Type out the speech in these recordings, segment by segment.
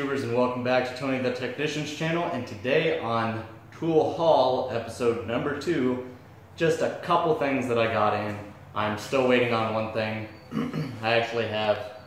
YouTubers, and welcome back to Tony the Technician's channel. And today on Tool Haul episode number 2, just a couple things that I got in. I'm still waiting on one thing. I actually have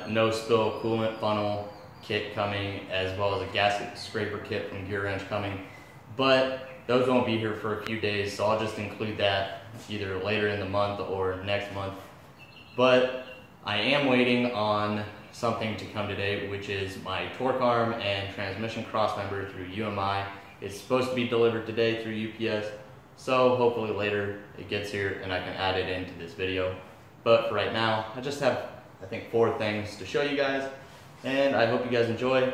no spill coolant funnel kit coming, as well as a gasket scraper kit from Gear Wrench coming, but those won't be here for a few days, so I'll just include that either later in the month or next month. But I am waiting on something to come today, which is my torque arm and transmission crossmember through UMI. It's supposed to be delivered today through UPS, so hopefully later it gets here and I can add it into this video. But for right now, I just have, I think, 4 things to show you guys, and I hope you guys enjoy.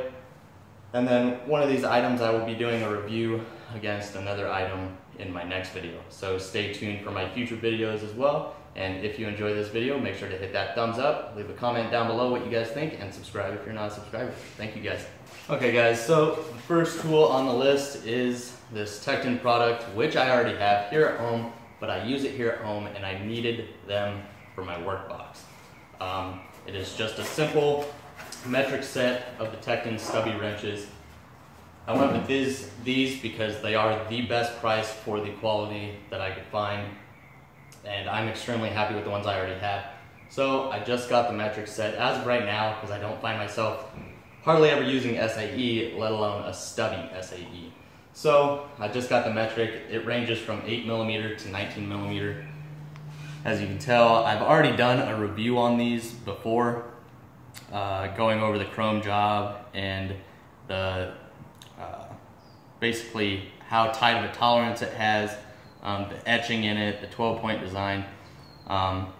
And then one of these items I will be doing a review against another item in my next video, so stay tuned for my future videos as well. And if you enjoy this video, make sure to hit that thumbs up, leave a comment down below what you guys think, and subscribe if you're not a subscriber. Thank you guys. Okay guys, so the first tool on the list is this Tekton product, which I already have here at home, but I use it here at home and I needed them for my work box. It is just a simple metric set of the Tekton stubby wrenches. I went with these because they are the best price for the quality that I could find, and I'm extremely happy with the ones I already have. So I just got the metric set as of right now because I don't find myself hardly ever using SAE, let alone a stubby SAE. So I just got the metric. It ranges from 8mm to 19mm. As you can tell, I've already done a review on these before, going over the chrome job and the basically how tight of a tolerance it has, the etching in it, the 12-point design.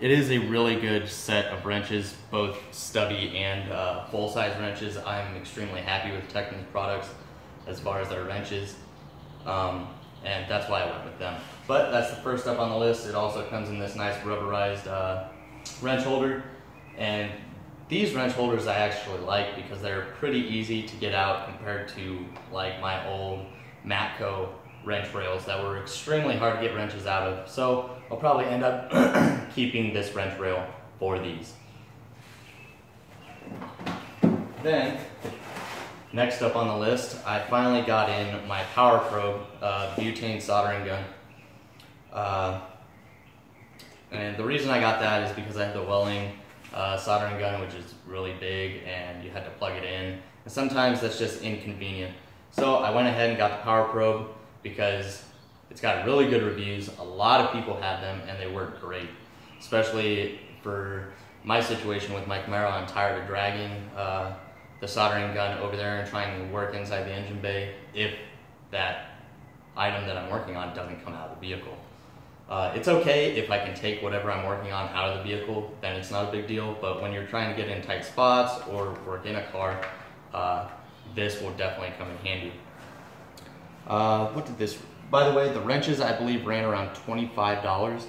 It is a really good set of wrenches, both stubby and full-size wrenches. I'm extremely happy with Tekton's products as far as their wrenches, and that's why I went with them. But that's the first up on the list. It also comes in this nice rubberized wrench holder, and these wrench holders I actually like because they're pretty easy to get out compared to like my old Matco wrench rails that were extremely hard to get wrenches out of. So I'll probably end up keeping this wrench rail for these. Then, next up on the list, I finally got in my Power Probe butane soldering gun. And the reason I got that is because I have the Welling soldering gun, which is really big, and you had to plug it in. And sometimes that's just inconvenient. So I went ahead and got the Power Probe because it's got really good reviews. A lot of people have them and they work great. Especially for my situation with my Camaro, I'm tired of dragging the soldering gun over there and trying to work inside the engine bay if that item that I'm working on doesn't come out of the vehicle. It's okay if I can take whatever I'm working on out of the vehicle, then it's not a big deal, but when you're trying to get in tight spots or work in a car, this will definitely come in handy. What did this, by the way, the wrenches I believe ran around $25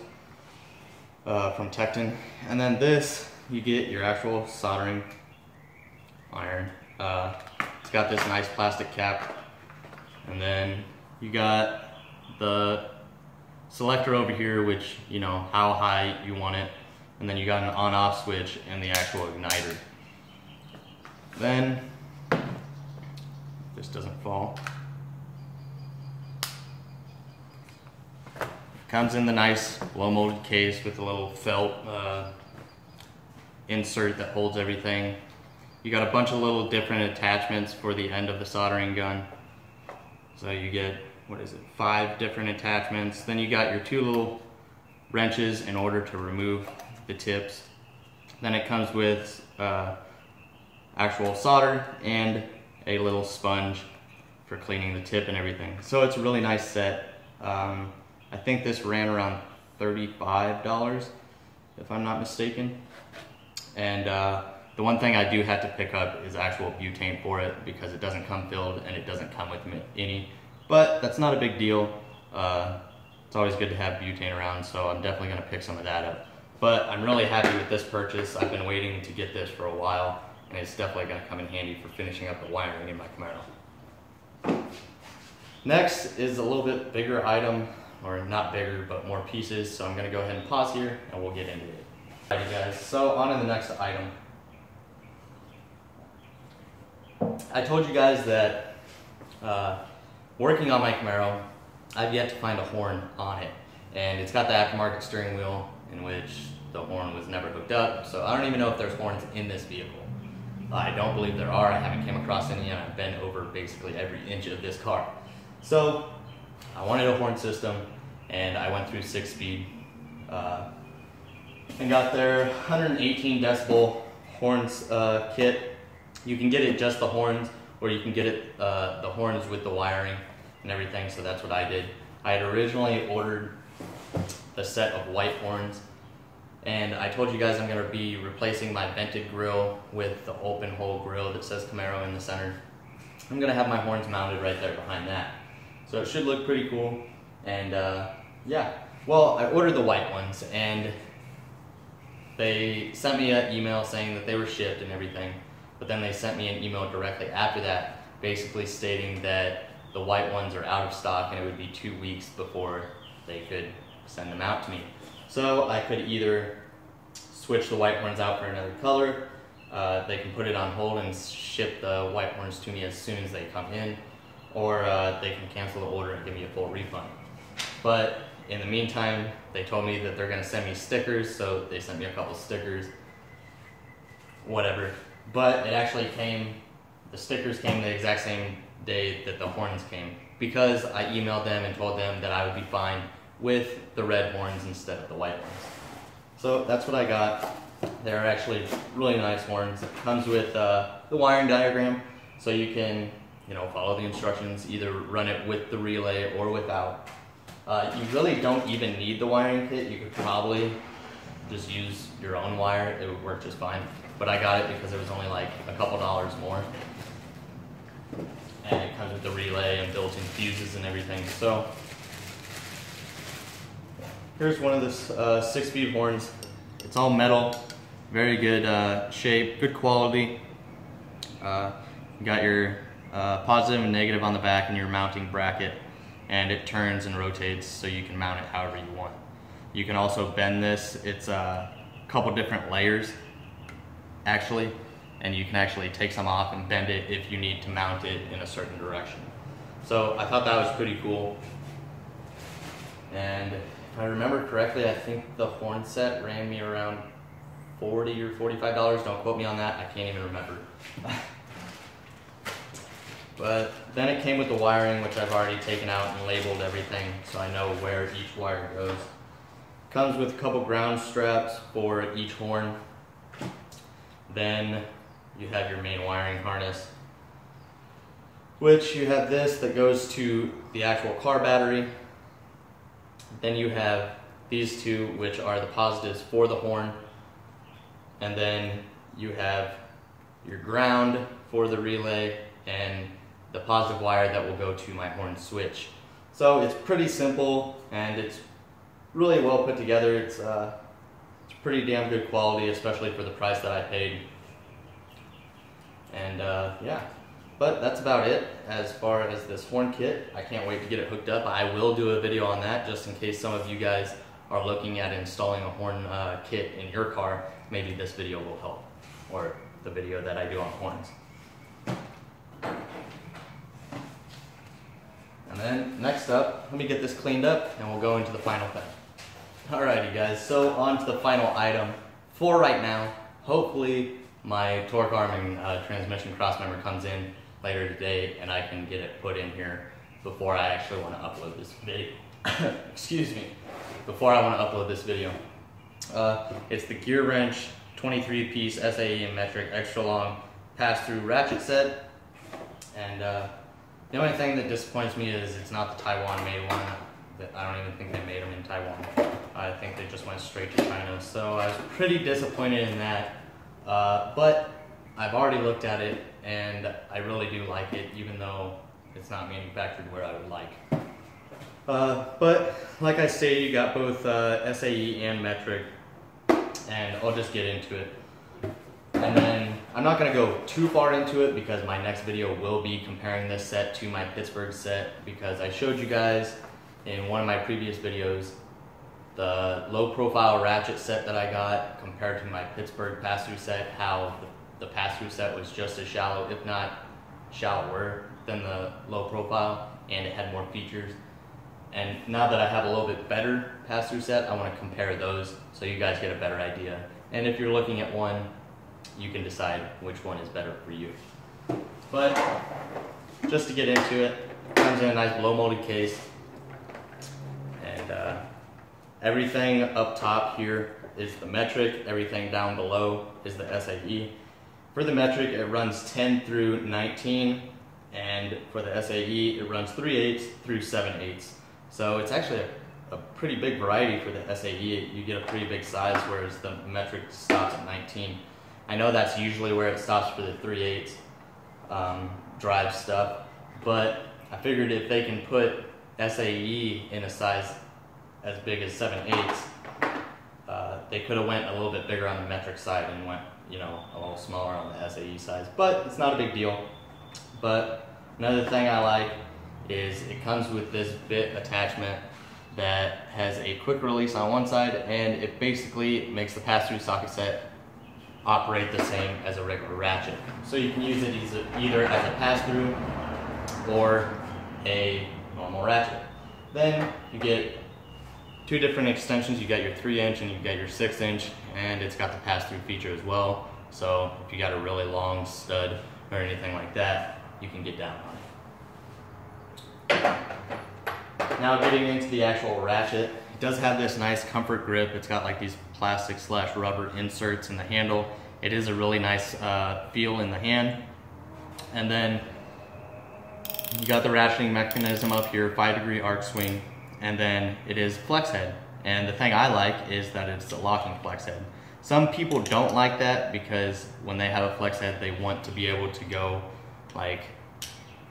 from Tekton. And then this, you get your actual soldering iron. It's got this nice plastic cap, and then you got the selector over here, which, you know, how high you want it, and then you got an on-off switch and the actual igniter. Then, this doesn't fall. Comes in the nice blow-molded case with a little felt insert that holds everything. You got a bunch of little different attachments for the end of the soldering gun. So you get, what is it, 5 different attachments. Then you got your 2 little wrenches in order to remove the tips. Then it comes with actual solder and a little sponge for cleaning the tip and everything. So it's a really nice set. I think this ran around $35 if I'm not mistaken. And the one thing I do have to pick up is actual butane for it because it doesn't come filled and it doesn't come with any. But that's not a big deal. It's always good to have butane around, so I'm definitely going to pick some of that up. But I'm really happy with this purchase. I've been waiting to get this for a while, and it's definitely going to come in handy for finishing up the wiring in my Camaro. Next is a little bit bigger item, or not bigger, but more pieces, so I'm going to go ahead and pause here and we'll get into it. Alrighty guys, so on to the next item. I told you guys that working on my Camaro, I've yet to find a horn on it. And it's got the aftermarket steering wheel in which the horn was never hooked up, so I don't even know if there's horns in this vehicle. I don't believe there are. I haven't came across any, and I've been over basically every inch of this car. So I wanted a horn system, and I went through 6-speed and got their 118 decibel horns kit. You can get it just the horns, or you can get it the horns with the wiring and everything, so that's what I did. I had originally ordered the set of white horns, and I told you guys I'm going to be replacing my vented grill with the open hole grill that says Camaro in the center. I'm going to have my horns mounted right there behind that. So it should look pretty cool, and yeah. Well, I ordered the white ones, and they sent me an email saying that they were shipped and everything, but then they sent me an email directly after that basically stating that the white ones are out of stock and it would be 2 weeks before they could send them out to me. So I could either switch the white horns out for another color, they can put it on hold and ship the white horns to me as soon as they come in, or they can cancel the order and give me a full refund. But in the meantime, they told me that they're going to send me stickers, so they sent me a couple stickers, whatever. But it actually came, the stickers came the exact same day that the horns came, because I emailed them and told them that I would be fine with the red horns instead of the white ones. So that's what I got. They're actually really nice horns. It comes with the wiring diagram, so you can, follow the instructions, either run it with the relay or without. You really don't even need the wiring kit. You could probably just use your own wire. It would work just fine. But I got it because it was only like a couple dollars more. And it comes with the relay and built-in fuses and everything. So here's one of the 6-speed horns. It's all metal, very good shape, good quality. You got your positive and negative on the back and your mounting bracket, and it turns and rotates so you can mount it however you want. You can also bend this. It's a couple different layers actually, and you can actually take some off and bend it if you need to mount it in a certain direction. So I thought that was pretty cool. And if I remember correctly, I think the horn set ran me around $40 or $45. Don't quote me on that, I can't even remember. But then it came with the wiring, which I've already taken out and labeled everything so I know where each wire goes. Comes with a couple ground straps for each horn. Then you have your main wiring harness, which you have this that goes to the actual car battery. Then you have these two, which are the positives for the horn. And then you have your ground for the relay and the positive wire that will go to my horn switch. So it's pretty simple, and it's really well put together. It's pretty damn good quality, especially for the price that I paid. And yeah, but that's about it as far as this horn kit. I can't wait to get it hooked up. I will do a video on that just in case some of you guys are looking at installing a horn kit in your car. Maybe this video will help, or the video that I do on horns. And then next up, let me get this cleaned up and we'll go into the final thing. Alrighty guys, so on to the final item for right now. Hopefully my torque arm and transmission crossmember comes in later today and I can get it put in here before I actually want to upload this video. Excuse me. Before I want to upload this video. It's the Gear Wrench 23-piece SAE and metric extra long pass-through ratchet set. And the only thing that disappoints me is it's not the Taiwan-made one. I don't even think they made them in Taiwan. I think they just went straight to China. So I was pretty disappointed in that. But I've already looked at it and I really do like it, even though it's not manufactured where I would like. But like I say, you got both SAE and metric, and I'll just get into it. And then I'm not going to go too far into it because my next video will be comparing this set to my Pittsburgh set, because I showed you guys in one of my previous videos the low profile ratchet set that I got compared to my Pittsburgh pass-through set, how the pass-through set was just as shallow, if not shallower than the low profile, and it had more features. And now that I have a little bit better pass-through set, I want to compare those so you guys get a better idea. And if you're looking at one, you can decide which one is better for you. But just to get into it, it comes in a nice blow molded case. And everything up top here is the metric, everything down below is the SAE. For the metric, it runs 10 through 19, and for the SAE, it runs 3/8 through 7/8. So it's actually a pretty big variety for the SAE. You get a pretty big size, whereas the metric stops at 19. I know that's usually where it stops for the 3/8 drive stuff, but I figured if they can put SAE in a size as big as 7/8, they could have went a little bit bigger on the metric side and went, you know, a little smaller on the SAE size, but it's not a big deal. But another thing I like is it comes with this bit attachment that has a quick release on one side, and it basically makes the pass-through socket set operate the same as a regular ratchet. So you can use it either as a pass-through or a normal ratchet. Then you get two different extensions. You got your 3-inch and you got your 6-inch, and it's got the pass-through feature as well. So if you got a really long stud or anything like that, you can get down on it. Now getting into the actual ratchet, it does have this nice comfort grip. It's got like these plastic/rubber inserts in the handle. It is a really nice feel in the hand. And then you got the ratcheting mechanism up here, 5-degree arc swing, and then it is flex head. And the thing I like is that it's a locking flex head. Some people don't like that because when they have a flex head, they want to be able to go like,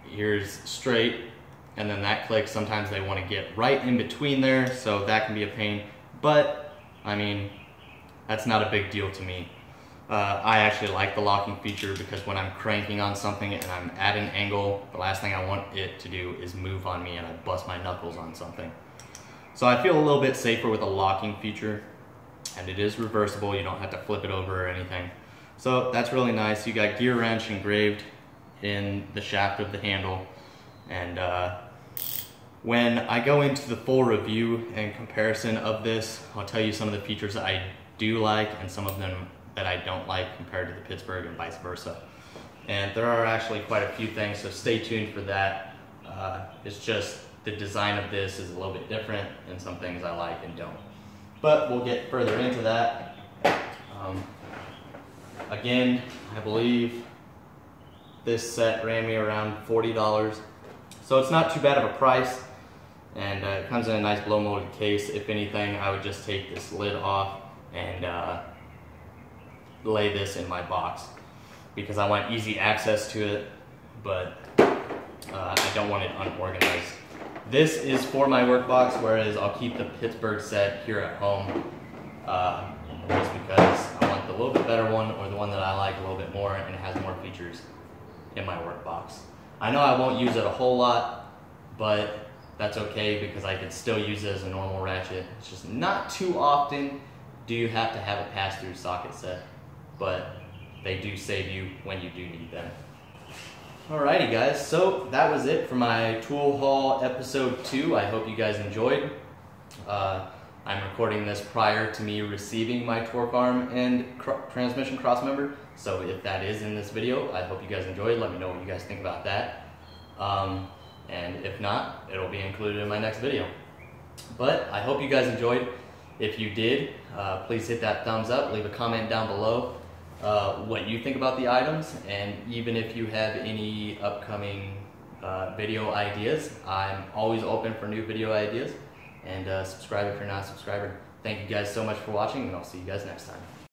here's straight, and then that clicks. Sometimes they want to get right in between there, so that can be a pain. But I mean, that's not a big deal to me. I actually like the locking feature because when I'm cranking on something and I'm at an angle, the last thing I want it to do is move on me and I bust my knuckles on something. So I feel a little bit safer with a locking feature, and it is reversible. You don't have to flip it over or anything. So that's really nice. You got gear wrench engraved in the shaft of the handle. And when I go into the full review and comparison of this, I'll tell you some of the features that I do like and some of them that I don't like compared to the Pittsburgh and vice versa. And there are actually quite a few things, so stay tuned for that. It's just the design of this is a little bit different, and some things I like and don't. But we'll get further into that. Again, I believe this set ran me around $40. So it's not too bad of a price, and it comes in a nice blow molded case. If anything, I would just take this lid off and lay this in my box because I want easy access to it, but I don't want it unorganized. This is for my work box, whereas I'll keep the Pittsburgh set here at home just because I want the little bit better one, or the one that I like a little bit more and it has more features in my work box. I know I won't use it a whole lot, but that's okay because I could still use it as a normal ratchet. It's just not too often do you have to have a pass-through socket set, but they do save you when you do need them. Alrighty guys, so that was it for my tool haul episode 2. I hope you guys enjoyed. I'm recording this prior to me receiving my torque arm and transmission crossmember, so if that is in this video, I hope you guys enjoyed. Let me know what you guys think about that. And if not, it'll be included in my next video. But I hope you guys enjoyed. If you did, please hit that thumbs up, leave a comment down below what you think about the items, and even if you have any upcoming video ideas, I'm always open for new video ideas. And subscribe if you're not a subscriber. Thank you guys so much for watching, and I'll see you guys next time.